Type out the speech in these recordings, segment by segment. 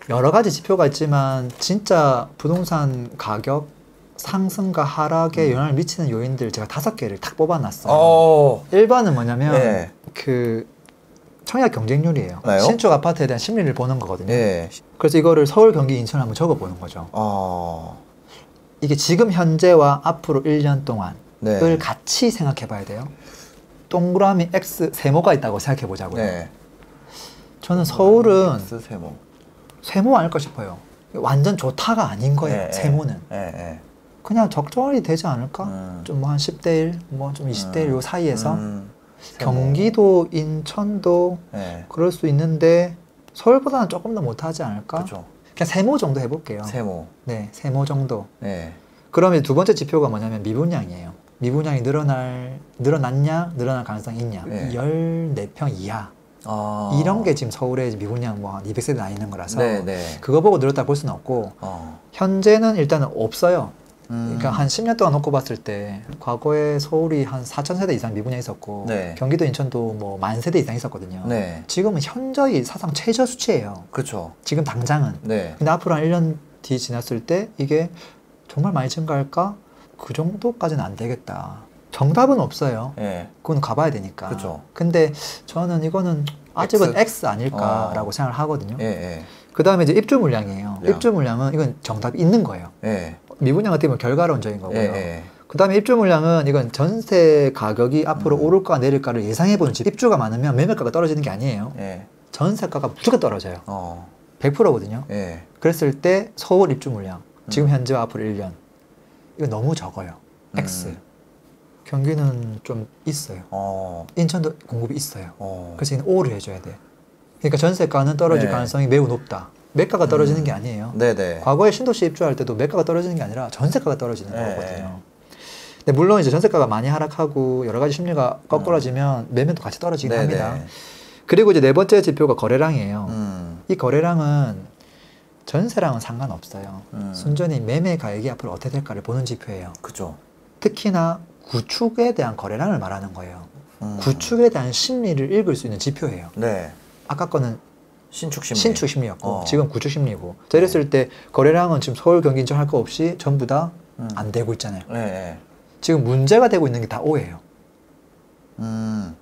여러 가지 지표가 있지만 진짜 부동산 가격 상승과 하락에 영향을 미치는 요인들 제가 5개를 탁 뽑아놨어요. 1번은 뭐냐면 네. 그 청약 경쟁률이에요. 나요? 신축 아파트에 대한 심리를 보는 거거든요. 네. 그래서 이거를 서울, 경기, 인천을 한번 적어보는 거죠. 이게 지금 현재와 앞으로 1년 동안을 네. 같이 생각해 봐야 돼요. 동그라미 X 세모가 있다고 생각해 보자고요. 네. 저는 서울은 X 세모. 세모 아닐까 싶어요. 완전 좋다가 아닌 거예요. 네. 세모는. 네. 그냥 적절히 되지 않을까? 좀 뭐 한 10대 1, 뭐 좀 20대 1 요 사이에서 경기도, 인천도 네. 그럴 수 있는데 서울보다는 조금 더 못하지 않을까? 그죠. 그냥 세모 정도 해볼게요. 세모. 네, 세모 정도. 네. 그러면 두 번째 지표가 뭐냐면 미분양이에요. 미분양이 늘어났냐, 늘어날 가능성이 있냐. 네. 14평 이하. 이런 게 지금 서울에 미분양 뭐 한 200세대 나 있는 거라서 네, 네. 그거 보고 늘었다 볼 수는 없고 현재는 일단은 없어요. 그러니까 한 10년 동안 놓고 봤을 때 과거에 서울이 한 4,000세대 이상 미분양이 있었고 네. 경기도 인천도 뭐 10,000세대 이상 있었거든요. 네. 지금은 현저히 사상 최저 수치예요. 그렇죠. 지금 당장은. 네. 근데 앞으로 한 1년 뒤 지났을 때 이게 정말 많이 증가할까? 그 정도까지는 안 되겠다. 정답은 없어요. 네. 그건 가봐야 되니까. 그죠. 근데 저는 이거는 아직은 X 아닐까라고 생각을 하거든요. 예. 그 다음에 이제 입주 물량이에요. 물량. 입주 물량은 이건 정답이 있는 거예요. 예. 미분양 같은 경우는 결과론적인 거고요. 예. 그 다음에 입주 물량은 이건 전세 가격이 앞으로 오를까 내릴까를 예상해보는 집. 입주가 많으면 매매가가 떨어지는 게 아니에요. 예. 전세가가 무조건 떨어져요. 100%거든요. 예. 그랬을 때 서울 입주 물량, 지금 현재와 앞으로 1년. 이거 너무 적어요. X. 경기는 좀 있어요. 인천도 공급이 있어요. 그래서 이는 O를 해줘야 돼. 그러니까 전세가는 떨어질 네. 가능성이 매우 높다. 매가가 떨어지는 게 아니에요. 네네. 과거에 신도시 입주할 때도 매가가 떨어지는 게 아니라 전세가가 떨어지는 네. 거거든요. 근데 물론 이제 전세가가 많이 하락하고 여러 가지 심리가 거꾸러지면 매매도 같이 떨어지긴 네네. 합니다. 그리고 이제 네 번째 지표가 거래량이에요. 이 거래량은 전세랑은 상관없어요. 순전히 매매 가액이 앞으로 어떻게 될까를 보는 지표예요. 그죠. 특히나 구축에 대한 거래량을 말하는 거예요. 구축에 대한 심리를 읽을 수 있는 지표예요. 네. 아까 거는 신축 심리. 신축 심리였고 지금 구축 심리고. 자, 이랬을 때 거래량은 지금 서울, 경기, 인천 할 거 없이 전부 다 안 되고 있잖아요. 네. 지금 문제가 되고 있는 게 다 O예요.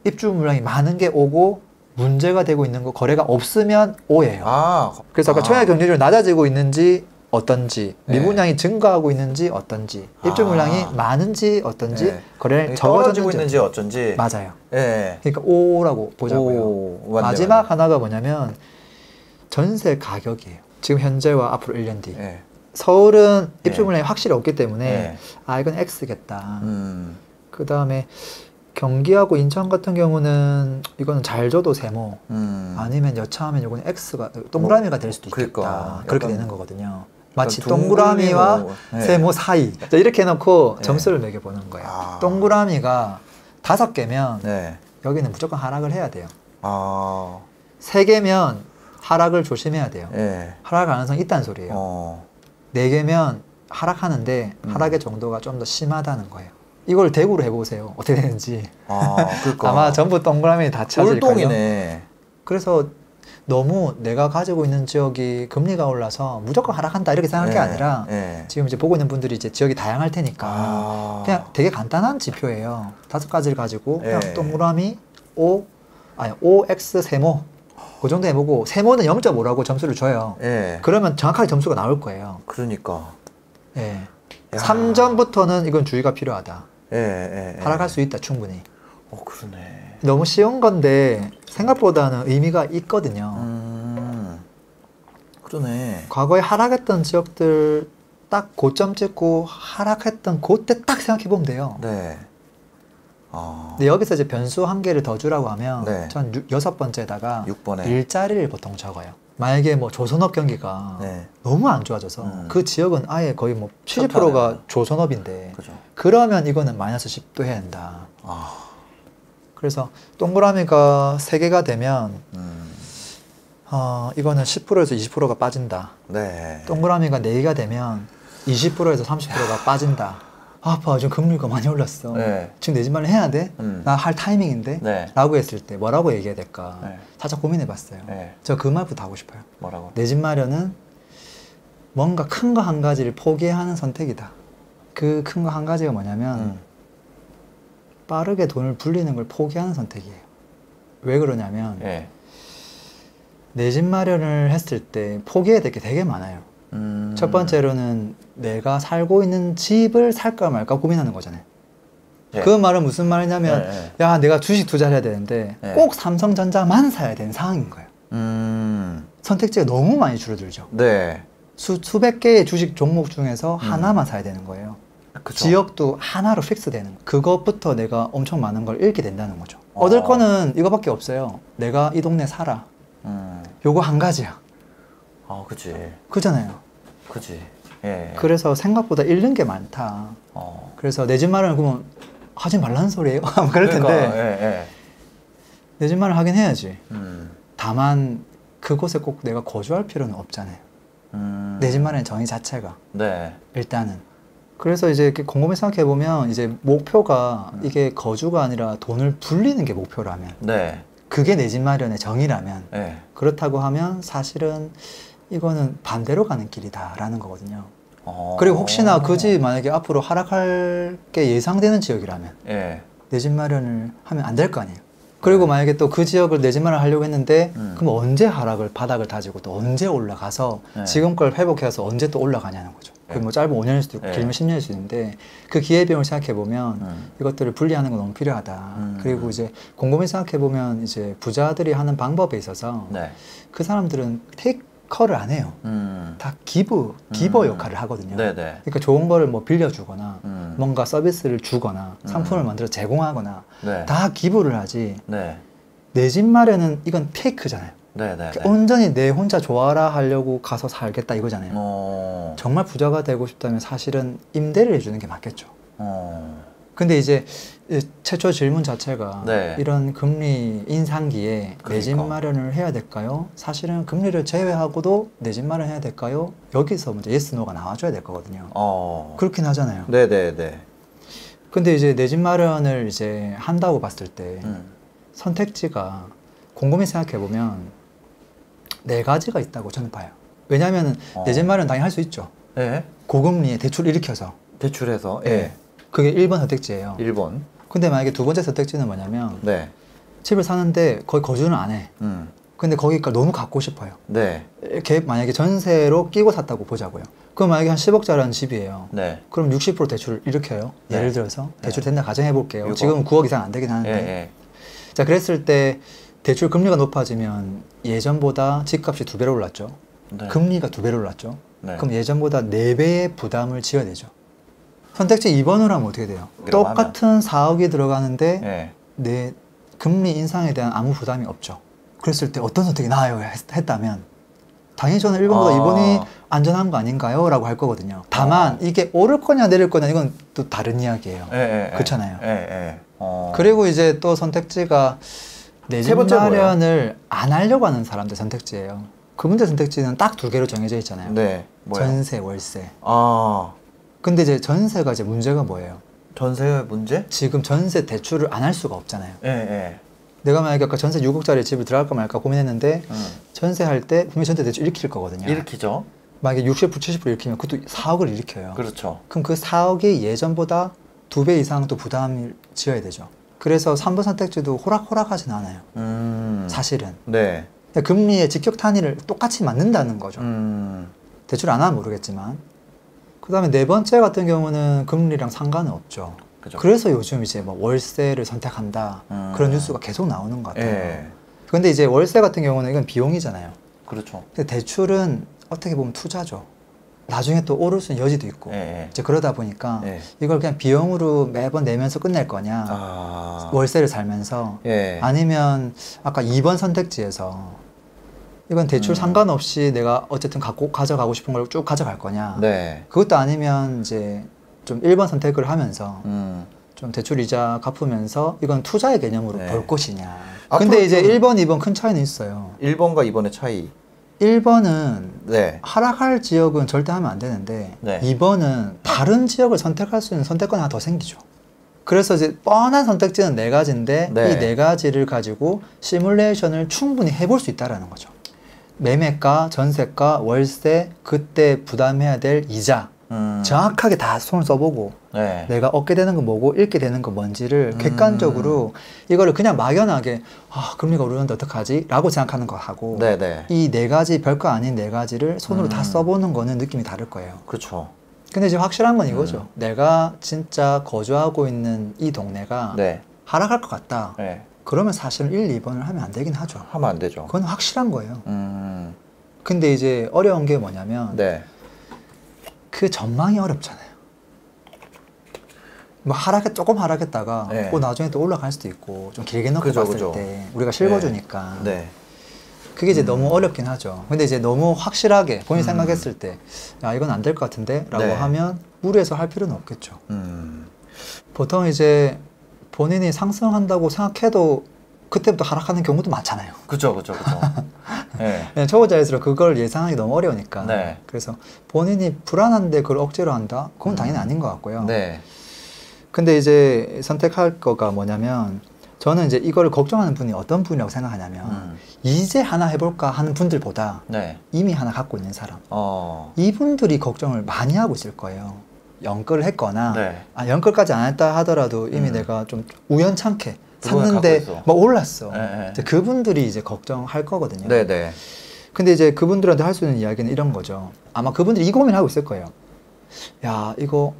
입주 물량이 많은 게 O고 문제가 되고 있는 거 거래가 없으면 O예요. 그래서 아까 청약 경쟁률이 낮아지고 있는지 어떤지, 미분양이 증가하고 있는지 어떤지, 입주 물량이 많은지 어떤지, 거래량이 적어지고 있는지 어쩐지. 맞아요. 네. 그러니까 O라고 보자고요. 맞네, 마지막 맞네. 하나가 뭐냐면 전세 가격이에요. 지금 현재와 앞으로 1년 뒤. 네. 서울은 입주 물량이 확실히 없기 때문에 네. 이건 X겠다. 그 다음에 경기하고 인천 같은 경우는 이거는 잘 줘도 세모 아니면 여차하면 이거는 X가 동그라미가 될 수도 있겠다. 그러니까. 그렇게 되는 거거든요. 마치 동그라미 동그라미와 뭐, 네. 세모 사이. 자, 이렇게 해놓고 네. 점수를 매겨보는 거예요. 동그라미가 5개면 네. 여기는 무조건 하락을 해야 돼요. 3개면 하락을 조심해야 돼요. 네. 하락 가능성이 있다는 소리예요. 4개면 하락하는데 하락의 정도가 좀 더 심하다는 거예요. 이걸 대구로 해보세요. 어떻게 되는지. 그러니까. 아마 전부 동그라미 다 찾을걸요. 꼴동이네. 그래서 너무 내가 가지고 있는 지역이 금리가 올라서 무조건 하락한다 이렇게 생각할 게 아니라 지금 이제 보고 있는 분들이 이제 지역이 다양할 테니까 그냥 되게 간단한 지표예요. 5가지를 가지고 그냥 동그라미 O, X 세모 그 정도 해보고 세모는 0.5라고 점수를 줘요. 그러면 정확하게 점수가 나올 거예요. 그러니까. 3점부터는 이건 주의가 필요하다. 하락할 수 있다 충분히. 그러네. 너무 쉬운 건데 생각보다는 의미가 있거든요. 그러네. 과거에 하락했던 지역들 딱 고점 찍고 하락했던 그때 딱 생각해 보면 돼요. 네. 근데 여기서 이제 변수 한 개를 더 주라고 하면 전 6번째에다가 6번에 일자리를 보통 적어요. 만약에 뭐 조선업 경기가 너무 안 좋아져서 그 지역은 아예 거의 뭐 70%가 조선업인데 그러면 이거는 마이너스 10도 해야 된다. 그래서 동그라미가 3개가 되면 이거는 10%에서 20%가 빠진다. 동그라미가 4개가 되면 20%에서 30%가 빠진다. 아빠 요즘 금리가 많이 올랐어. 네. 지금 내 집 마련 해야 돼? 나 할 타이밍인데? 네. 라고 했을 때 뭐라고 얘기해야 될까? 네. 살짝 고민해봤어요. 네. 저 그 말부터 하고 싶어요. 뭐라고? 내 집 마련은 뭔가 큰 거 한 가지를 포기해야 하는 선택이다. 그 큰 거 한 가지가 뭐냐면 빠르게 돈을 불리는 걸 포기하는 선택이에요. 왜 그러냐면 네. 내 집 마련을 했을 때 포기해야 될 게 되게 많아요. 첫 번째로는 내가 살고 있는 집을 살까 말까 고민하는 거잖아요. 네. 그 말은 무슨 말이냐면 네. 야 내가 주식 투자를 해야 되는데 네. 꼭 삼성전자만 사야 되는 상황인 거예요. 선택지가 너무 많이 줄어들죠. 네. 수백 개의 주식 종목 중에서 하나만 사야 되는 거예요. 그쵸. 지역도 하나로 픽스 되는 거예요. 그것부터 내가 엄청 많은 걸 잃게 된다는 거죠. 얻을 거는 이거밖에 없어요. 내가 이 동네 살아. 요거 한 가지야. 그치. 그잖아요. 그치. 예. 그래서 생각보다 잃는 게 많다. 그래서 내 집 마련을 그러면 하지 말라는 소리예요? 그럴 텐데 그러니까, 예. 내 집 마련을 하긴 해야지. 다만 그곳에 꼭 내가 거주할 필요는 없잖아요. 내 집 마련의 정의 자체가 네. 일단은. 그래서 이제 이렇게 곰곰이 생각해 보면 이제 목표가 이게 거주가 아니라 돈을 불리는 게 목표라면, 네. 그게 내 집 마련의 정의라면, 네. 그렇다고 하면 사실은 이거는 반대로 가는 길이다라는 거거든요. 그리고 혹시나 그 집 만약에 앞으로 하락할 게 예상되는 지역이라면 예. 내 집 마련을 하면 안 될 거 아니에요. 그리고 만약에 또 그 지역을 내 집 마련을 하려고 했는데 그럼 언제 바닥을 다지고 또 언제 올라가서 지금 걸 회복해서 언제 또 올라가냐는 거죠. 그게 뭐 짧으면 5년일 수도 있고 길면 10년일 수도 있는데 그 기회비용을 생각해 보면 이것들을 분리하는 건 너무 필요하다. 그리고 이제 곰곰이 생각해 보면 이제 부자들이 하는 방법에 있어서 네. 그 사람들은 테이커를 안 해요. 다 기버 역할을 하거든요. 네네. 그러니까 좋은 거를 뭐 빌려주거나 뭔가 서비스를 주거나 상품을 만들어 제공하거나 네. 다 기부를 하지. 네. 내 집 마련은 이건 테이크잖아요. 네네. 온전히 내 혼자 좋아라 하려고 가서 살겠다 이거잖아요. 정말 부자가 되고 싶다면 사실은 임대를 해주는 게 맞겠죠. 근데 이제 최초 질문 자체가 네. 이런 금리 인상기에 내 집 마련을 해야 될까요? 사실은 금리를 제외하고도 내 집 마련 해야 될까요? 여기서 먼저 예스 노가 나와줘야 될 거거든요. 그렇긴 하잖아요. 네네네. 근데 이제 내 집 마련을 이제 한다고 봤을 때 선택지가 곰곰이 생각해 보면 4가지가 있다고 저는 봐요. 왜냐하면 내 집 마련 당연히 할 수 있죠. 네. 고금리에 대출 일으켜서. 대출해서. 예. 예. 그게 1번 선택지예요. 1번. 근데 만약에 두 번째 선택지는 뭐냐면 네. 집을 사는데 거기 거주는 안 해. 근데 거기가 너무 갖고 싶어요. 네. 이렇게 만약에 전세로 끼고 샀다고 보자고요. 그럼 만약에 한 10억짜리라는 집이에요. 네. 그럼 60% 대출을 일으켜요. 네. 예를 들어서 대출 된다 가정해 볼게요. 6억. 지금 9억 이상 안 되긴 하는데. 예. 자, 그랬을 때 대출 금리가 높아지면 예전보다 집값이 2배로 올랐죠. 네. 금리가 2배로 올랐죠. 네. 그럼 예전보다 4배의 부담을 지어야 되죠. 선택지 2번으로 하면 어떻게 돼요? 똑같은 4억이 들어가는데 예. 내 금리 인상에 대한 아무 부담이 없죠. 그랬을 때 어떤 선택이 나아요? 했다면 당연히 저는 1번보다 2번이 안전한 거 아닌가요? 라고 할 거거든요. 다만 이게 오를 거냐 내릴 거냐 이건 또 다른 이야기예요. 그렇잖아요. 그리고 이제 또 선택지가 내 집 마련을 안 하려고 하는 사람들 선택지예요. 그분들 선택지는 딱 2개로 정해져 있잖아요. 네. 전세, 월세. 아. 근데 이제 전세가 이제 문제가 뭐예요? 전세 문제? 지금 전세 대출을 안 할 수가 없잖아요. 예. 내가 만약에 아까 전세 6억짜리 집을 들어갈까 말까 고민했는데 전세할 때 분명히 전세 대출 일으킬 거거든요. 일으키죠. 만약에 60%, 70% 일으키면 그것도 4억을 일으켜요. 그렇죠. 그럼 그 4억이 예전보다 2배 이상 또 부담을 지어야 되죠. 그래서 3번 선택지도 호락호락하진 않아요. 사실은. 네. 금리의 직격탄일을 똑같이 맞는다는 거죠. 대출 안 하면 모르겠지만. 그 다음에 4번째 같은 경우는 금리랑 상관은 없죠. 그죠. 그래서 요즘 이제 뭐 월세를 선택한다 그런 뉴스가 계속 나오는 것 같아요. 예. 근데 이제 월세 같은 경우는 이건 비용이잖아요. 그렇죠. 근데 대출은 어떻게 보면 투자죠. 나중에 또 오를 수 있는 여지도 있고. 이제 그러다 보니까 이걸 그냥 비용으로 매번 내면서 끝낼 거냐. 월세를 살면서. 아니면 아까 2번 선택지에서 이건 대출 상관없이 내가 어쨌든 가져가고 싶은 걸 쭉 가져갈 거냐. 그것도 아니면 이제 좀 1번 선택을 하면서 좀 대출 이자 갚으면서 이건 투자의 개념으로 볼 것이냐. 근데 이제 1번, 2번 큰 차이는 있어요. 1번과 2번의 차이. 1번은 네. 하락할 지역은 절대 하면 안 되는데 네. 2번은 다른 지역을 선택할 수 있는 선택권이 하나 더 생기죠. 그래서 이제 뻔한 선택지는 4가지인데 네. 이 4가지를 가지고 시뮬레이션을 충분히 해볼 수 있다는 거죠. 매매가, 전세가, 월세, 그때 부담해야 될 이자 정확하게 다 손을 써보고 네. 내가 얻게 되는 건 뭐고 잃게 되는 건 뭔지를 객관적으로 이거를 그냥 막연하게 금리가 오르는데 어떡하지? 라고 생각하는 거 하고 네네. 이 4가지 별거 아닌 4가지를 손으로 다 써보는 거는 느낌이 다를 거예요. 그렇죠. 근데 이제 확실한 건 이거죠. 내가 진짜 거주하고 있는 이 동네가 네. 하락할 것 같다. 네. 그러면 사실은 1, 2번을 하면 안 되긴 하죠. 하면 안 되죠. 그건 확실한 거예요. 근데 이제 어려운 게 뭐냐면 네. 그 전망이 어렵잖아요. 뭐 조금 하락했다가 네. 나중에 또 올라갈 수도 있고 좀 길게 놓고 그죠, 봤을 그죠. 때 우리가 실거주니까 네. 그게 이제 너무 어렵긴 하죠. 근데 이제 너무 확실하게 본인이 생각했을 때 야 이건 안 될 것 같은데 라고 네. 하면 무리해서 할 필요는 없겠죠. 보통 이제 본인이 상승한다고 생각해도 그때부터 하락하는 경우도 많잖아요. 그죠, 그죠, 그죠. 네. 초보자일수록 그걸 예상하기 너무 어려우니까. 네. 그래서 본인이 불안한데 그걸 억지로 한다? 그건 당연히 아닌 것 같고요. 네. 근데 이제 선택할 거가 뭐냐면 저는 이제 이거를 걱정하는 분이 어떤 분이라고 생각하냐면 이제 하나 해볼까 하는 분들보다 네. 이미 하나 갖고 있는 사람 어. 이분들이 걱정을 많이 하고 있을 거예요. 연끌을 했거나 네. 연끌까지 안 했다 하더라도 이미 내가 좀 우연찮게 그거는 샀는데 갖고 있어. 막 올랐어. 네. 이제 그분들이 이제 걱정할 거거든요. 네네. 근데 이제 그분들한테 할 수 있는 이야기는 이런 거죠. 아마 그분들이 이 고민하고 있을 거예요. 야 이거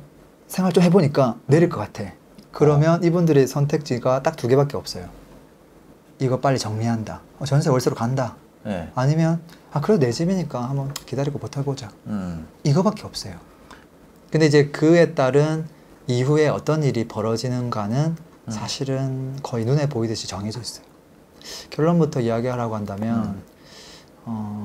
생활 좀 해보니까 내릴 것 같아. 그러면 이분들의 선택지가 딱 2개밖에 없어요. 이거 빨리 정리한다. 전세 월세로 간다. 네. 아니면 그래도 내 집이니까 한번 기다리고 버텨보자. 이거밖에 없어요. 근데 이제 그에 따른 이후에 어떤 일이 벌어지는가는 사실은 거의 눈에 보이듯이 정해져 있어요. 결론부터 이야기하라고 한다면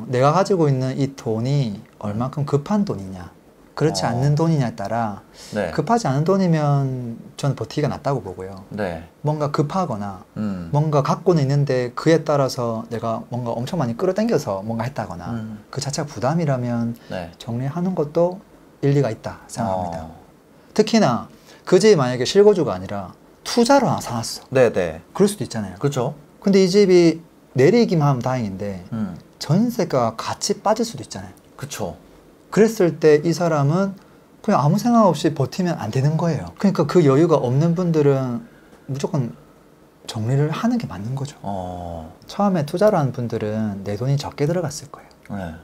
내가 가지고 있는 이 돈이 얼만큼 급한 돈이냐 그렇지 않는 돈이냐에 따라 네. 급하지 않은 돈이면 저는 버티기가 낫다고 보고요. 네. 뭔가 급하거나 뭔가 갖고는 있는데 그에 따라서 내가 뭔가 엄청 많이 끌어당겨서 뭔가 했다거나 그 자체가 부담이라면 네. 정리하는 것도 일리가 있다 생각합니다. 특히나 그 집이 만약에 실거주가 아니라 투자로 하나 사놨어. 네네. 그럴 수도 있잖아요. 그렇죠. 근데 이 집이 내리기만 하면 다행인데 전세가 같이 빠질 수도 있잖아요. 그렇죠. 그랬을 때 이 사람은 그냥 아무 생각 없이 버티면 안 되는 거예요. 그러니까 그 여유가 없는 분들은 무조건 정리를 하는 게 맞는 거죠. 처음에 투자를 하는 분들은 내 돈이 적게 들어갔을 거예요. 네.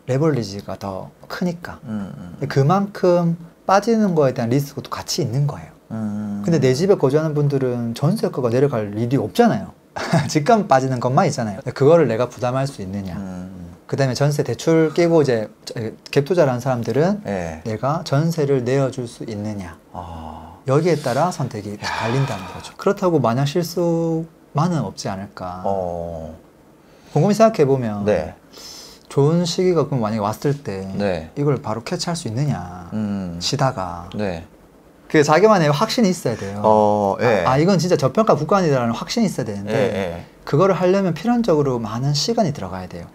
레버리지가 더 크니까. 그만큼 빠지는 거에 대한 리스크도 같이 있는 거예요. 근데 내 집에 거주하는 분들은 전세가가 내려갈 일이 없잖아요. 집값 빠지는 것만 있잖아요. 그거를 내가 부담할 수 있느냐. 그 다음에 전세 대출 끼고 이제 갭 투자를 하는 사람들은 네. 내가 전세를 내어줄 수 있느냐. 여기에 따라 선택이 달린다는 거죠. 그렇다고 마냥 실수만은 없지 않을까. 곰곰이 생각해보면 네. 좋은 시기가 그럼 만약에 왔을 때 네. 이걸 바로 캐치할 수 있느냐. 쉬다가. 네. 그 자기만의 확신이 있어야 돼요. 예. 이건 진짜 저평가 구간이라는 확신이 있어야 되는데 예. 그거를 하려면 필연적으로 많은 시간이 들어가야 돼요.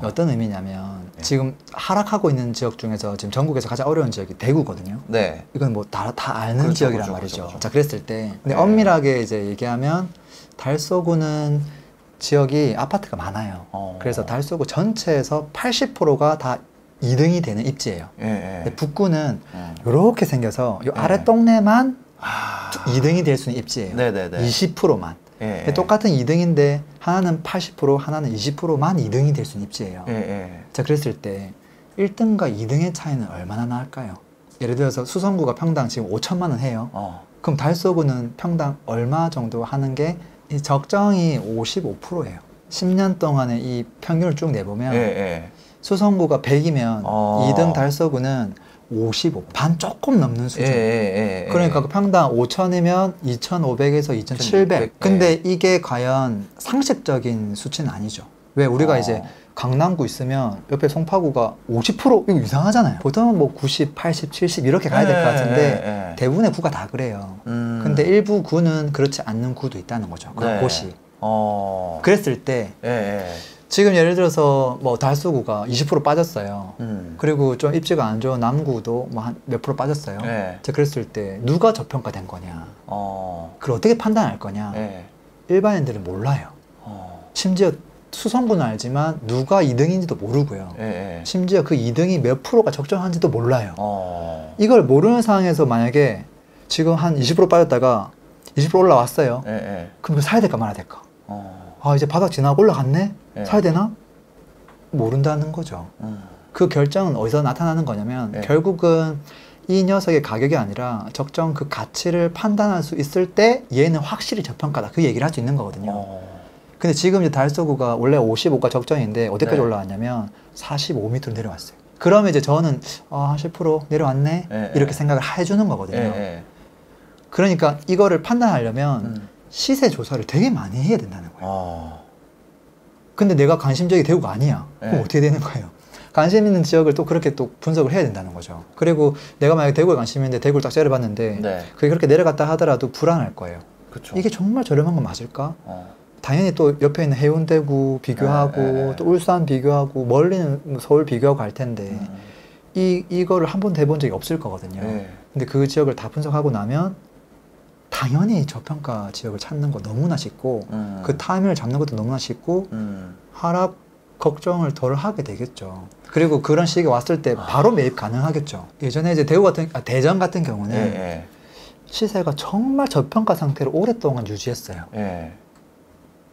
어떤 의미냐면 네. 지금 하락하고 있는 지역 중에서 지금 전국에서 가장 어려운 지역이 대구거든요. 네. 이건 뭐 다 아는 그렇죠, 지역이란 그렇죠, 말이죠. 그렇죠. 자, 그랬을 때 근데 네. 엄밀하게 이제 얘기하면 달서구는 지역이 아파트가 많아요. 그래서 달서구 전체에서 80%가 다 2등이 되는 입지예요. 근데 북구는 이렇게 생겨서 이 아래 동네만 2등이 될 수 있는 입지예요. 네네네. 20%만. 똑같은 2등인데 하나는 80%, 하나는 20%만 2등이 될 수 있는 입지예요. 자, 그랬을 때 1등과 2등의 차이는 얼마나 날까요? 예를 들어서 수성구가 평당 지금 5천만 원 해요. 그럼 달서구는 평당 얼마 정도 하는 게 이 적정이 55%예요. 10년 동안의 이 평균을 쭉 내보면 수성구가 100이면 2등 달서구는 55, 반 조금 넘는 수준. 그러니까 그 평당 5천이면 2,500에서 2,700. 근데 이게 과연 상식적인 수치는 아니죠. 왜 우리가 이제 강남구 있으면 옆에 송파구가 50% 이거 이상하잖아요. 보통은 뭐 90, 80, 70 이렇게 가야 될 것 같은데 대부분의 구가 다 그래요. 근데 일부 구는 그렇지 않는 구도 있다는 거죠. 그런 곳이. 그랬을 때 지금 예를 들어서 뭐 달서구가 20% 빠졌어요. 그리고 좀 입지가 안 좋은 남구도 뭐 한 몇 프로 빠졌어요. 네. 제가 그랬을 때 누가 저평가된 거냐. 그걸 어떻게 판단할 거냐. 네. 일반인들은 몰라요. 심지어 수성구는 알지만 누가 2등인지도 모르고요. 네. 심지어 그 2등이 몇 프로가 적정한지도 몰라요. 이걸 모르는 상황에서 만약에 지금 한 20% 빠졌다가 20% 올라왔어요. 그럼 그거 사야 될까 말아야 될까? 아, 이제 바닥 지나고 올라갔네? 사야 되나? 모른다는 거죠. 그 결정은 어디서 나타나는 거냐면 결국은 이 녀석의 가격이 아니라 적정 그 가치를 판단할 수 있을 때 얘는 확실히 저평가다. 그 얘기를 할 수 있는 거거든요. 근데 지금 이제 달서구가 원래 55가 적정인데 어디까지 올라왔냐면 45 밑으로 내려왔어요. 그러면 이제 저는 한 10% 내려왔네? 이렇게 생각을 해주는 거거든요. 그러니까 이거를 판단하려면 시세 조사를 되게 많이 해야 된다는 거예요. 근데 내가 관심 지역이 대구가 아니야. 그럼 어떻게 되는 거예요? 관심 있는 지역을 또 그렇게 또 분석을 해야 된다는 거죠. 그리고 내가 만약에 대구에 관심 있는데 대구를 딱 째려봤는데 그게 그렇게 내려갔다 하더라도 불안할 거예요. 그쵸. 이게 정말 저렴한 건 맞을까? 당연히 또 옆에 있는 해운대구 비교하고 또 울산 비교하고 멀리는 서울 비교하고 갈 텐데 이거를 한 번도 해본 적이 없을 거거든요. 근데 그 지역을 다 분석하고 나면 당연히 저평가 지역을 찾는 거 너무나 쉽고 그 타이밍을 잡는 것도 너무나 쉽고 하락 걱정을 덜 하게 되겠죠. 그리고 그런 시기가 왔을 때 바로 매입 가능하겠죠. 예전에 이제 대전 같은 경우는 시세가 정말 저평가 상태로 오랫동안 유지했어요.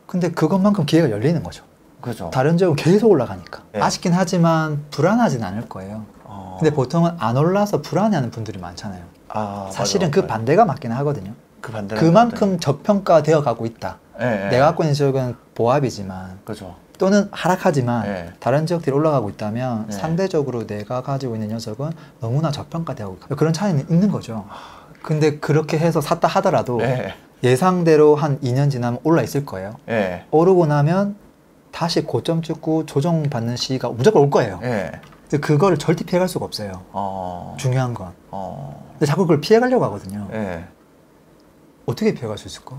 근데 그것만큼 기회가 열리는 거죠. 그죠. 다른 지역은 계속 올라가니까. 아쉽긴 하지만 불안하진 않을 거예요. 근데 보통은 안 올라서 불안해하는 분들이 많잖아요. 사실은 맞아. 그 반대가 맞긴 하거든요. 그만큼 저평가되어 가고 있다. 내가 갖고 있는 지역은 보합이지만 그죠. 또는 하락하지만 다른 지역들이 올라가고 있다면 상대적으로 내가 가지고 있는 녀석은 너무나 저평가되고 있고 그런 차이는 있는 거죠. 근데 그렇게 해서 샀다 하더라도 예상대로 한 2년 지나면 올라 있을 거예요. 오르고 나면 다시 고점 찍고 조정받는 시기가 무조건 올 거예요. 근데 그거를 절대 피해갈 수가 없어요. 중요한 건. 근데 자꾸 그걸 피해가려고 하거든요. 어떻게 피해갈 수 있을까?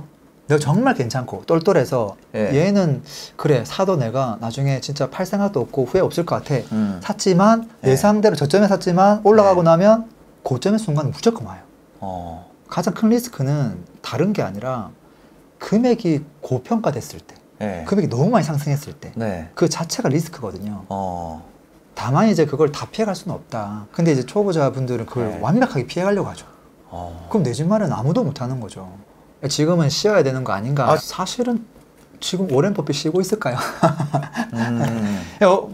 내가 정말 괜찮고 똘똘해서 얘는 그래 사도 내가 나중에 진짜 팔 생각도 없고 후회 없을 것 같아. 샀지만 예상대로 저점에 샀지만 올라가고 나면 고점의 순간 무조건 와요. 가장 큰 리스크는 다른 게 아니라 금액이 고평가됐을 때 금액이 너무 많이 상승했을 때 그 자체가 리스크거든요. 다만 이제 그걸 다 피해갈 수는 없다. 근데 이제 초보자분들은 그걸 완벽하게 피해가려고 하죠. 그럼 내 집 마련 아무도 못하는 거죠. 지금은 쉬어야 되는 거 아닌가? 사실은 지금 워렌 버핏 쉬고 있을까요?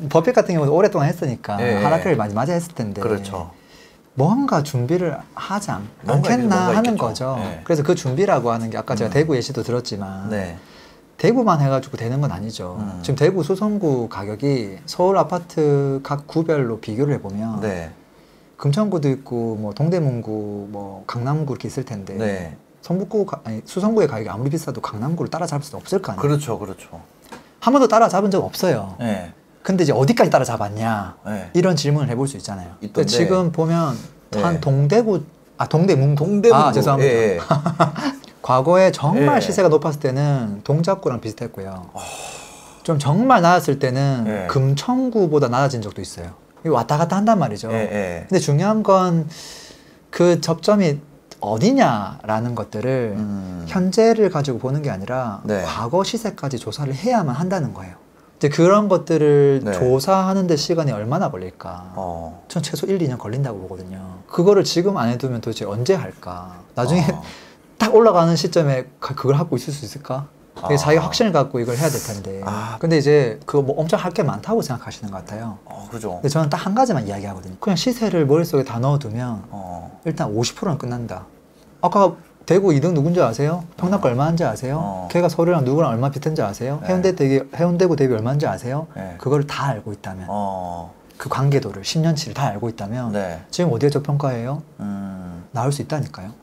버핏 같은 경우는 오랫동안 했으니까 하락을 많이 맞이했을 텐데 그렇죠. 뭔가 준비를 하지 않겠나 하는 거죠. 그래서 그 준비라고 하는 게 아까 제가 대구 예시도 들었지만 대구만 해가지고 되는 건 아니죠. 지금 대구 수성구 가격이 서울 아파트 각 구별로 비교를 해보면 금천구도 있고 뭐 동대문구, 뭐 강남구 이렇게 있을 텐데 수성구의 가격이 아무리 비싸도 강남구를 따라잡을 수 없을 거 아니에요. 그렇죠. 한 번도 따라잡은 적 없어요. 근데 이제 어디까지 따라잡았냐 이런 질문을 해볼 수 있잖아요. 근데 지금 보면 한 동대문구 죄송합니다. 과거에 정말 시세가 높았을 때는 동작구랑 비슷했고요. 좀 정말 낮았을 때는 금천구보다 낮아진 적도 있어요. 이거 왔다 갔다 한단 말이죠. 근데 중요한 건 그 접점이 어디냐라는 것들을 현재를 가지고 보는 게 아니라 과거 시세까지 조사를 해야만 한다는 거예요. 이제 그런 것들을 조사하는 데 시간이 얼마나 걸릴까? 전 최소 1, 2년 걸린다고 보거든요. 그거를 지금 안 해두면 도대체 언제 할까? 나중에 딱 올라가는 시점에 그걸 하고 있을 수 있을까? 자기가 확신을 갖고 이걸 해야 될 텐데. 근데 이제 그거 뭐 엄청 할 게 많다고 생각하시는 것 같아요. 그죠. 근데 저는 딱 한 가지만 이야기하거든요. 그냥 시세를 머릿속에 다 넣어두면 일단 50%는 끝난다. 아까 대구 2등 누군지 아세요? 평락가 얼마인지 아세요? 걔가 서울이랑 누구랑 얼마 비슷한지 아세요? 해운대구 대비 얼마인지 아세요? 그걸 다 알고 있다면 그 관계도를 10년치를 다 알고 있다면 지금 어디에 저평가해요? 나올 수 있다니까요.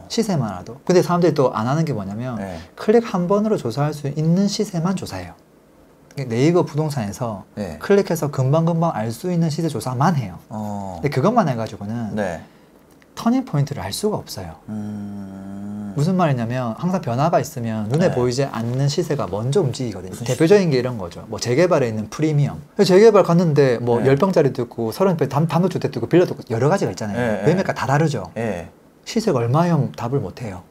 시세만 알아도. 근데 사람들이 또 안 하는 게 뭐냐면 클릭 한 번으로 조사할 수 있는 시세만 조사해요. 네이버 부동산에서 클릭해서 금방금방 알 수 있는 시세 조사만 해요. 근데 그것만 해가지고는 터닝 포인트를 알 수가 없어요. 무슨 말이냐면 항상 변화가 있으면 눈에 네. 보이지 않는 시세가 먼저 움직이거든요. 대표적인 게 이런 거죠. 뭐 재개발에 있는 프리미엄. 재개발 갔는데 뭐 네. 10평짜리도 있고 30평 단독주택도 있고 빌라도 있고 여러 가지가 있잖아요. 네. 매매가 다 다르죠. 네. 시세가 얼마형 답을 못해요.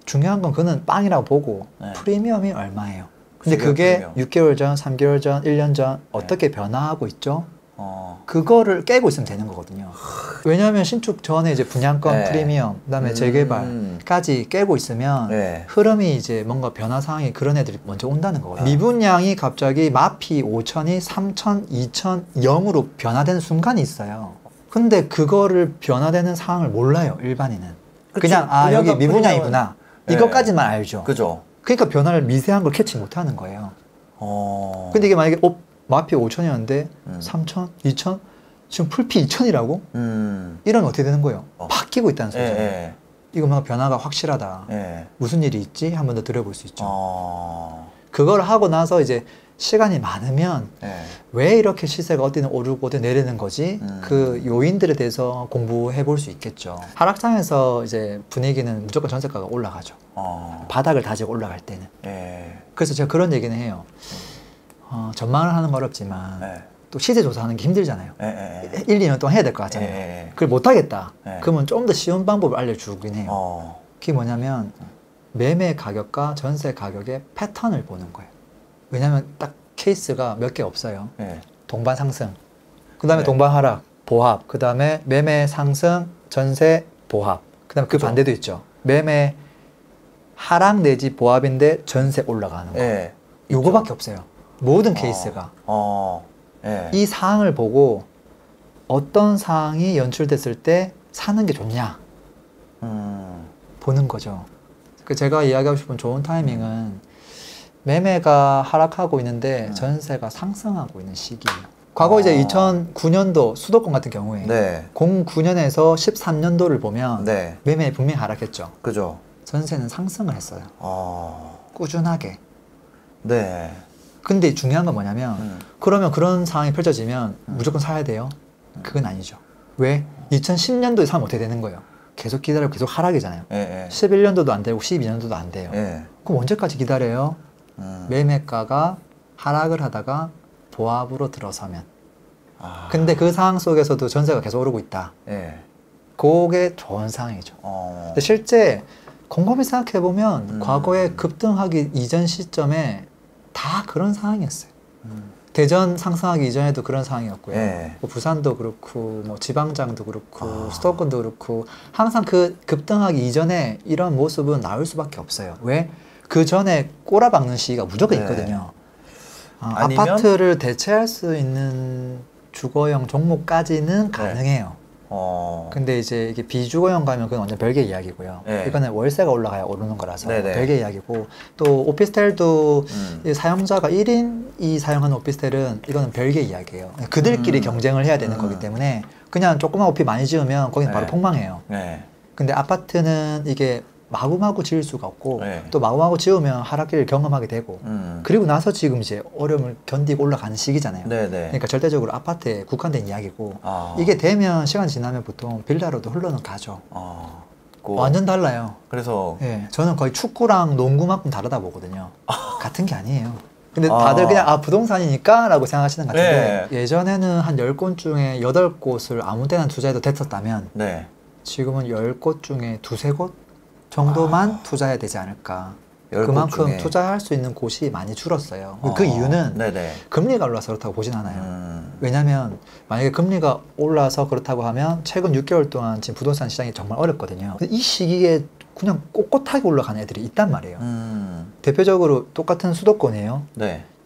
중요한 건 그는 빵이라고 보고 네. 프리미엄이 얼마예요. 근데 그게 그게 프리미엄. 6개월 전, 3개월 전, 1년 전 어떻게 변화하고 있죠? 그거를 깨고 있으면 되는 거거든요. 왜냐하면 신축 전에 이제 분양권 네. 프리미엄, 그다음에 재개발까지 깨고 있으면 네. 흐름이 이제 뭔가 변화 상황이 그런 애들이 먼저 온다는 거거든요. 미분양이 갑자기 마피 5천이 3천, 2천, 0으로 변화되는 순간이 있어요. 근데 그거를 변화되는 상황을 몰라요, 일반인은. 그냥 아 여기 미분양이구나. 네. 이것까지만 알죠. 그죠. 그러니까 변화를 미세한 걸 캐치 못하는 거예요. 근데 이게 만약에 마피 5천이었는데 3천, 2천, 지금 풀피 2천이라고? 이러면 어떻게 되는 거예요? 바뀌고 있다는 소리죠. 이거 뭔가 변화가 확실하다. 무슨 일이 있지? 한 번 더 들여볼 수 있죠. 그걸 하고 나서 이제 시간이 많으면 왜 이렇게 시세가 어디는 오르고 어디 내리는 거지? 그 요인들에 대해서 공부해 볼 수 있겠죠. 하락장에서 이제 분위기는 무조건 전세가가 올라가죠. 바닥을 다지고 올라갈 때는. 그래서 제가 그런 얘기는 해요. 전망을 하는 건 어렵지만 또 시세 조사하는 게 힘들잖아요. 1, 2년 동안 해야 될 것 같잖아요. 그걸 못하겠다. 그러면 좀 더 쉬운 방법을 알려주긴 해요. 그게 뭐냐면 매매 가격과 전세 가격의 패턴을 보는 거예요. 왜냐하면 딱 케이스가 몇 개 없어요. 동반 상승, 그 다음에 동반 하락, 보합, 그 다음에 매매 상승, 전세 보합, 그 다음에 그 반대도 있죠. 매매 하락 내지 보합인데 전세 올라가는 거. 요거밖에 없어요. 모든 케이스가. 이 사항을 보고 어떤 사항이 연출됐을 때 사는 게 좋냐 보는 거죠. 제가 이야기하고 싶은 좋은 타이밍은 매매가 하락하고 있는데 전세가 상승하고 있는 시기예요. 과거 이제 2009년도 수도권 같은 경우에 09년에서 13년도를 보면 매매 분명히 하락했죠. 그죠. 전세는 상승을 했어요. 꾸준하게. 근데 중요한 건 뭐냐면 그러면 그런 상황이 펼쳐지면 무조건 사야 돼요? 그건 아니죠. 왜? 2010년도에 사면 어떻게 되는 거예요? 계속 기다리고 계속 하락이잖아요. 11년도도 안 되고 12년도도 안 돼요. 그럼 언제까지 기다려요? 매매가가 하락을 하다가 보합으로 들어서면. 근데 그 상황 속에서도 전세가 계속 오르고 있다. 그게 좋은 상황이죠. 근데 실제 곰곰이 생각해보면 과거에 급등하기 이전 시점에 다 그런 상황이었어요. 대전 상승하기 이전에도 그런 상황이었고요. 뭐 부산도 그렇고 뭐 지방장도 그렇고 수도권도 그렇고 항상 그 급등하기 이전에 이런 모습은 나올 수밖에 없어요. 왜? 그 전에 꼬라박는 시기가 무조건 있거든요. 아니면? 아파트를 대체할 수 있는 주거형 종목까지는 가능해요. 근데 이제 이게 비주거형 가면 그건 완전 별개의 이야기고요. 이거는 월세가 올라가야 오르는 거라서 별개의 이야기고, 또 오피스텔도 사용자가 1인이 사용하는 오피스텔은 이거는 별개의 이야기예요. 그들끼리 경쟁을 해야 되는 거기 때문에 그냥 조그만 오피 많이 지으면 거기는 바로 폭망해요. 근데 아파트는 이게 마구마구 지을 수가 없고 또 마구마구 지으면 하락기를 경험하게 되고 그리고 나서 지금 이제 어려움을 견디고 올라가는 시기잖아요. 그러니까 절대적으로 아파트에 국한된 이야기고 이게 되면 시간이 지나면 보통 빌라로도 흘러는 가죠. 완전 달라요. 그래서 저는 거의 축구랑 농구만큼 다르다 보거든요. 같은 게 아니에요. 근데 다들 그냥 부동산이니까 라고 생각하시는 것 같은데 예전에는 한 10곳 중에 8곳을 아무 때나 투자해도 됐었다면 지금은 10곳 중에 2-3곳 정도만 투자해야 되지 않을까. 그만큼 중에. 투자할 수 있는 곳이 많이 줄었어요. 그 이유는 금리가 올라서 그렇다고 보진 않아요. 왜냐하면 만약에 금리가 올라서 그렇다고 하면 최근 6개월 동안 지금 부동산 시장이 정말 어렵거든요. 이 시기에 그냥 꼿꼿하게 올라가는 애들이 있단 말이에요. 대표적으로 똑같은 수도권이에요.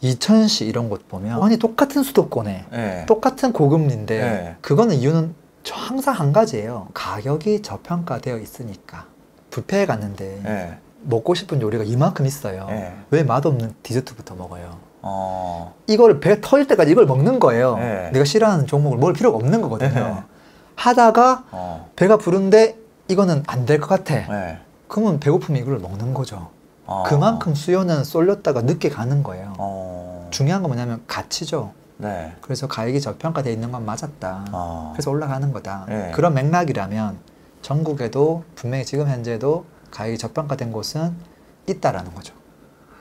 이천시 이런 곳 보면 아니 똑같은 수도권에 똑같은 고금리인데 그거는 이유는 항상 한 가지예요. 가격이 저평가되어 있으니까. 뷔페에 갔는데 먹고 싶은 요리가 이만큼 있어요. 왜 맛없는 디저트부터 먹어요? 이걸 배 터질 때까지 이걸 먹는 거예요. 내가 싫어하는 종목을 먹을 필요가 없는 거거든요. 하다가 배가 부른데 이거는 안 될 것 같아. 그러면 배고프면 이걸 먹는 거죠. 그만큼 수요는 쏠렸다가 늦게 가는 거예요. 중요한 건 뭐냐면 가치죠. 그래서 가격이 저평가되어 있는 건 맞았다. 그래서 올라가는 거다. 그런 맥락이라면 전국에도 분명히 지금 현재도 가격이 저평가된 곳은 있다라는 거죠.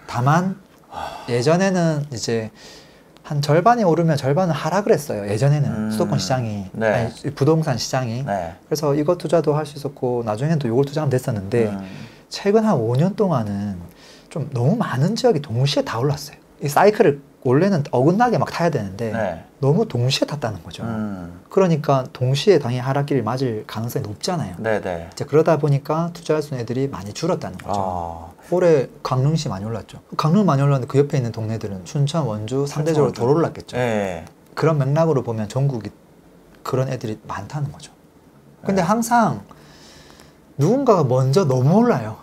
다만 예전에는 이제 한 절반이 오르면 절반은 하락을 했어요. 예전에는 수도권 시장이, 네. 아니, 부동산 시장이. 네. 그래서 이거 투자도 할 수 있었고 나중에는 또 이걸 투자하면 됐었는데 최근 한 5년 동안은 좀 너무 많은 지역이 동시에 다 올랐어요. 이 사이클을 원래는 어긋나게 막 타야 되는데 네. 너무 동시에 탔다는 거죠. 그러니까 동시에 당연히 하락기를 맞을 가능성이 높잖아요. 네네. 이제 그러다 보니까 투자할 수 있는 애들이 많이 줄었다는 거죠. 올해 강릉시 많이 올랐죠. 강릉 많이 올랐는데 그 옆에 있는 동네들은 춘천, 원주 상대적으로 덜 올랐겠죠. 네. 그런 맥락으로 보면 전국이 그런 애들이 많다는 거죠. 근데 항상 누군가가 먼저 너무 올라요.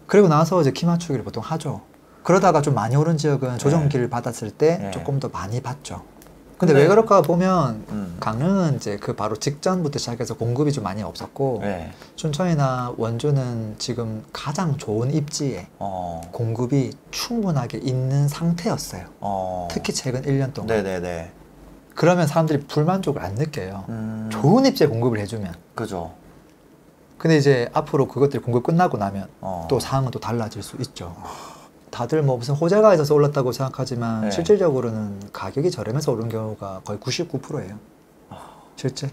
그리고 나서 이제 키 맞추기를 보통 하죠. 그러다가 좀 많이 오른 지역은 조정기를 받았을 때 조금 더 많이 받죠. 근데 왜 그럴까 보면 강릉은 이제 그 바로 직전부터 시작해서 공급이 좀 많이 없었고 춘천이나 원주는 지금 가장 좋은 입지에 공급이 충분하게 있는 상태였어요. 특히 최근 1년 동안. 네네네. 그러면 사람들이 불만족을 안 느껴요. 좋은 입지에 공급을 해주면. 그죠. 근데 이제 앞으로 그것들이 공급 끝나고 나면 또 상황은 또 달라질 수 있죠. 다들 뭐 무슨 호재가 있어서 올랐다고 생각하지만 실질적으로는 가격이 저렴해서 오른 경우가 거의 99%예요. 실제.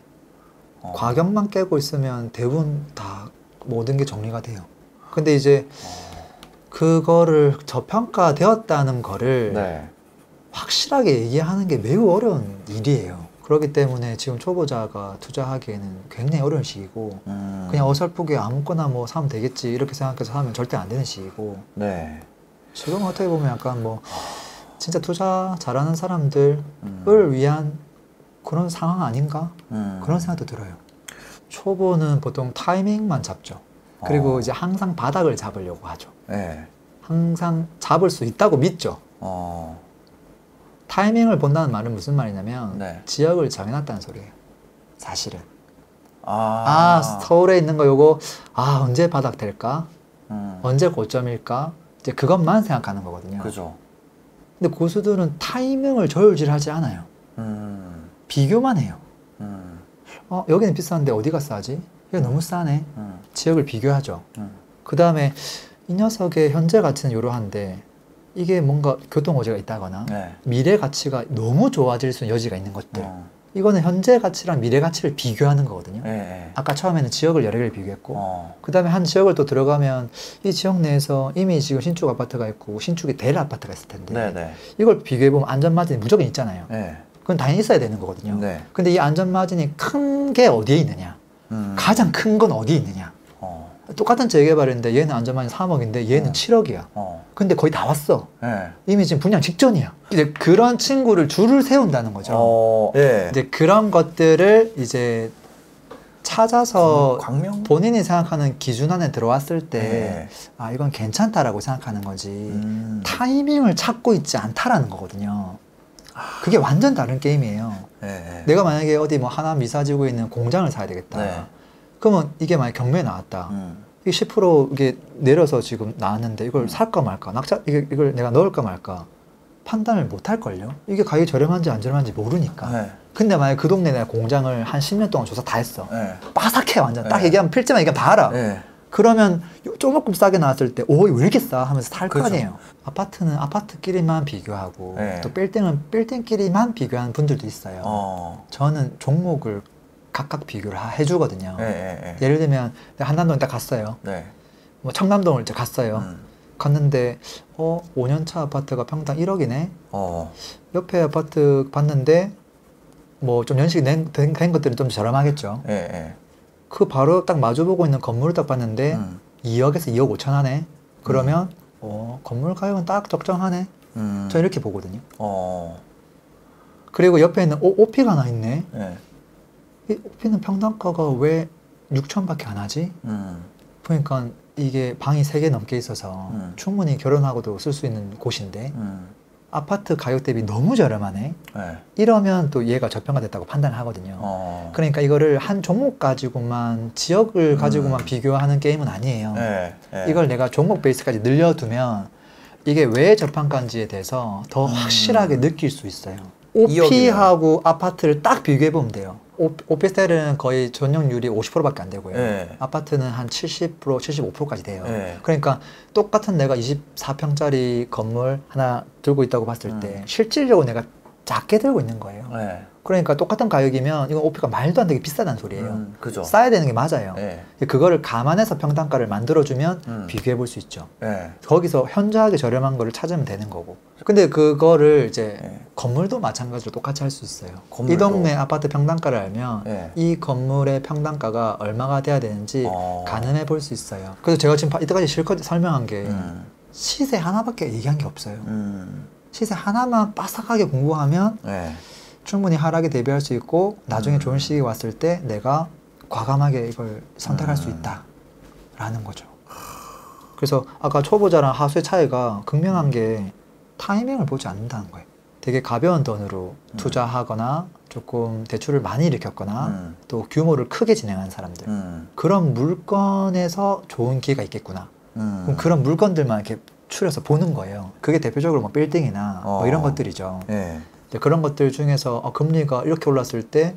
가격만 깨고 있으면 대부분 다 모든 게 정리가 돼요. 근데 이제 그거를 저평가되었다는 거를 확실하게 얘기하는 게 매우 어려운 일이에요. 그렇기 때문에 지금 초보자가 투자하기에는 굉장히 어려운 시기고 그냥 어설프게 아무거나 뭐 사면 되겠지 이렇게 생각해서 사면 절대 안 되는 시기고 지금 어떻게 보면 약간 뭐 진짜 투자 잘하는 사람들을 위한 그런 상황 아닌가? 그런 생각도 들어요. 초보는 보통 타이밍만 잡죠. 그리고 이제 항상 바닥을 잡으려고 하죠. 항상 잡을 수 있다고 믿죠. 타이밍을 본다는 말은 무슨 말이냐면 지역을 정해놨다는 소리예요. 사실은. 서울에 있는 거 요거 언제 바닥 될까? 언제 고점일까? 이제 그것만 생각하는 거거든요. 그죠. 근데 고수들은 타이밍을 저울질하지 않아요. 비교만 해요. 여기는 비싼데 어디가 싸지? 여기 너무 싸네. 지역을 비교하죠. 그 다음에 이 녀석의 현재 가치는 이러한데 이게 뭔가 교통 호재가 있다거나 미래 가치가 너무 좋아질 수 있는 여지가 있는 것들. 이거는 현재 가치랑 미래 가치를 비교하는 거거든요. 아까 처음에는 지역을 여러 개를 비교했고 그 다음에 한 지역을 또 들어가면 이 지역 내에서 이미 지금 신축 아파트가 있고 신축이 될 아파트가 있을 텐데 이걸 비교해보면 안전마진이 무조건 있잖아요. 그건 당연히 있어야 되는 거거든요. 근데 이 안전마진이 큰 게 어디에 있느냐, 가장 큰 건 어디에 있느냐. 똑같은 재개발인데 얘는 안전마진 3억인데 얘는 7억이야. 근데 거의 다 왔어. 이미 지금 분양 직전이야. 이제 그런 친구를 줄을 세운다는 거죠. 이제 그런 것들을 이제 찾아서 본인이 생각하는 기준 안에 들어왔을 때 이건 괜찮다라고 생각하는 거지 타이밍을 찾고 있지 않다라는 거거든요. 그게 완전 다른 게임이에요. 내가 만약에 어디 뭐 하남 미사지구에 있는 공장을 사야 되겠다. 그러면 이게 만약 경매에 나왔다. 이게 10% 이게 내려서 지금 나왔는데 이걸 살까 말까, 이걸 내가 넣을까 말까 판단을 못 할걸요. 이게 가격이 저렴한지 안 저렴한지 모르니까. 근데 만약 그 동네 내가 공장을 한 10년 동안 조사 다 했어. 빠삭해 완전. 딱 얘기하면 필지만 얘기하면 다 알아. 그러면 조금 싸게 나왔을 때 왜 이렇게 싸? 하면서 살 거 아니에요. 아파트는 아파트끼리만 비교하고 또 빌딩은 빌딩끼리만 비교하는 분들도 있어요. 저는 종목을 각각 비교를 해주거든요. 예를 들면 내가 한남동에 딱 갔어요. 뭐 청담동을 이제 갔어요. 갔는데 5년차 아파트가 평당 1억이네. 옆에 아파트 봤는데 뭐 좀 연식이 된 것들은 좀 저렴하겠죠. 그 바로 딱 마주보고 있는 건물을 딱 봤는데 2억에서 2억 5천 하네. 그러면 건물 가격은 딱 적정하네. 저 이렇게 보거든요. 그리고 옆에 있는 오피가 하나 있네. 이 오피는 평당가가 왜 6천밖에 안 하지? 보니까 이게 방이 3개 넘게 있어서 충분히 결혼하고도 쓸 수 있는 곳인데 아파트 가격 대비 너무 저렴하네. 이러면 또 얘가 저평가됐다고 판단을 하거든요. 그러니까 이거를 한 종목 가지고만 지역을 가지고만 비교하는 게임은 아니에요. 이걸 내가 종목 베이스까지 늘려두면 이게 왜 저평가인지에 대해서 더 확실하게 느낄 수 있어요. 오피하고 아파트를 딱 비교해 보면 돼요. 오피스텔은 거의 전용률이 50%밖에 안 되고요. 네. 아파트는 한 70%, 75%까지 돼요. 네. 그러니까 똑같은 내가 24평짜리 건물 하나 들고 있다고 봤을 때 실질적으로 내가 작게 들고 있는 거예요. 네. 그러니까 똑같은 가격이면 이건 오피가 말도 안 되게 비싸다는 소리예요. 그죠. 싸야 되는 게 맞아요. 네. 그거를 감안해서 평당가를 만들어주면 비교해 볼 수 있죠. 네. 거기서 현저하게 저렴한 거를 찾으면 되는 거고. 근데 그거를 이제 건물도 마찬가지로 똑같이 할 수 있어요. 건물도. 이 동네 아파트 평당가를 알면 이 건물의 평당가가 얼마가 돼야 되는지 가늠해 볼 수 있어요. 그래서 제가 지금 이때까지 실컷 설명한 게 시세 하나밖에 얘기한 게 없어요. 시세 하나만 빠삭하게 공부하면 충분히 하락에 대비할 수 있고 나중에 좋은 시기가 왔을 때 내가 과감하게 이걸 선택할 수 있다라는 거죠. 그래서 아까 초보자랑 하수의 차이가 극명한 게 타이밍을 보지 않는다는 거예요. 되게 가벼운 돈으로 투자하거나 조금 대출을 많이 일으켰거나 또 규모를 크게 진행한 사람들 그런 물건에서 좋은 기회가 있겠구나. 그럼 그런 물건들만 이렇게 추려서 보는 거예요. 그게 대표적으로 뭐 빌딩이나 뭐 이런 것들이죠. 그런 것들 중에서 금리가 이렇게 올랐을 때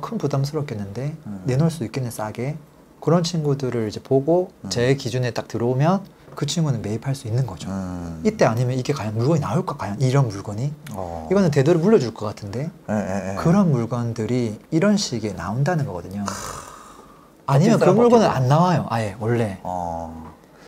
큰 부담스럽겠는데 내놓을 수 있겠네 싸게. 그런 친구들을 이제 보고 제 기준에 딱 들어오면 그 친구는 매입할 수 있는 거죠. 이때 아니면 이게 과연 물건이 나올까? 과연 이런 물건이? 이거는 대대로 물려줄 것 같은데 그런 물건들이 이런 식에 나온다는 거거든요. 아니면 그 물건은 안 나와요. 아예 원래.